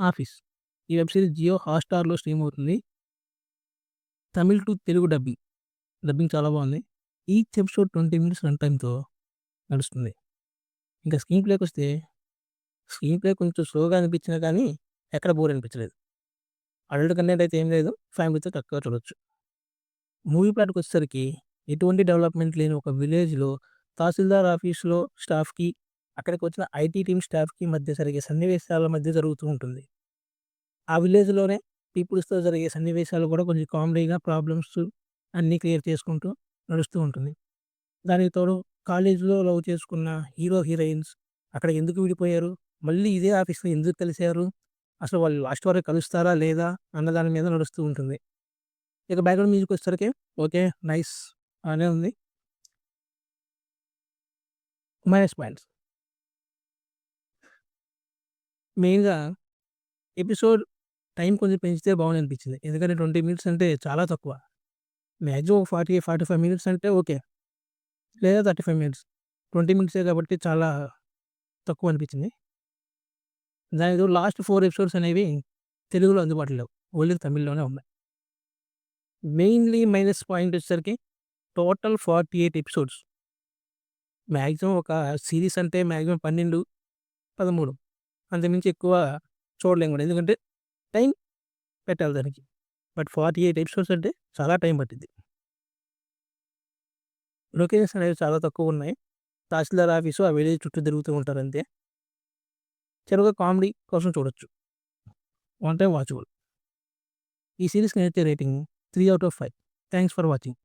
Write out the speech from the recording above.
'Office'. ఈ web series Jio హాట్‌స్టార్‌లో stream అవుతుంది. Tamil to Telugu dubbing. Dubbing చాలా బాగుంది. ఈచ్ ఎపిసోడ్ 20 మినిట్స్ రన్ టైమ్‌తో నడుస్తుంది. ఇంకా స్క్రీన్ ప్లే కొంచెం స్లోగా అనిపించినా కానీ ఎక్కడ బోర్ అనిపించలేదు. అడల్ట్ కంటెంట్ అయితే ఏం లేదు. ఫ్యామిలీతో చక్కగా చూడొచ్చు. మూవీ ప్లాట్‌కొచ్చేసరికి ఎటువంటి డెవలప్‌మెంట్ లేని ఒక విలేజ్‌లో తహసీల్దార్ ఆఫీస్‌లో స్టాఫ్‌కి, అక్కడికి వచ్చిన ఐటీ టీమ్ స్టాఫ్‌కి మధ్య జరిగే సన్నివేశాల మధ్య జరుగుతూ ఉంటుంది. ఆ విలేజ్‌లోనే పీపుల్స్‌తో జరిగే సన్నివేశాలు కూడా కొంచెం కామెడీగా ప్రాబ్లమ్స్ అన్నీ క్లియర్ చేసుకుంటూ నడుస్తూ ఉంటుంది. దానికి తోడు కాలేజీలో లవ్ చేసుకున్న హీరో, హీరోయిన్స్ అక్కడ ఎందుకు విడిపోయారు? మళ్ళీ ఇదే ఆఫీస్‌లో ఎందుకు కలిసారు? అసలు వాళ్ళు లాస్ట్ వరకు కలుస్తారా లేదా? అన్న దాని మీద నడుస్తూ ఉంటుంది. ఇక బ్యాక్‌గ్రౌండ్ మ్యూజిక్ వచ్చేసరికి ఓకే. నైస్ బానే ఉంది. మైనస్ పాయింట్స్ మెయిన్‌గా ఎపిసోడ్ టైం కొంచెం పెంచితే బాగుండనిపించింది. ఎందుకంటే 20 మినిట్స్ అంటే చాలా తక్కువ. మాక్సిమం 40, 45 మినిట్స్ అంటే ఓకే. లేదా 35 మినిట్స్. 20 మినిట్సే కాబట్టి చాలా తక్కువ అనిపించింది. దానికి తోడు లాస్ట్ 4 ఎపిసోడ్స్ అనేవి తెలుగులో అందుబాటులో లేవు. ఓన్లీ తమిళ్‌లోనే ఉన్నాయి. మెయిన్‌లీ మైనస్ పాయింట్ వచ్చేసరికి టోటల్ 48 ఎపిసోడ్స్. మాక్సిమం ఒక సీరీస్ అంటే మాక్సిమం 12, 13 అంతకుమించి ఎక్కువ చూడలేం కూడా. ఎందుకంటే టైం పెట్టాలి దానికి. బట్ 48 ఎపిసోడ్స్ అంటే చాలా టైం పట్టిద్ది. లొకేషన్స్ అనేవి చాలా తక్కువున్నాయి. తహసీల్దార్ ఆఫీసు, ఆ విలేజ్ చుట్టూ తిరుగుతూ ఉంటారంతే. చివరగా కామెడీ కోసం చూడొచ్చు. One time watchable. ఈ సీరీస్‌కి నేనిచ్చే రేటింగ్ 3/5. Thanks for watching.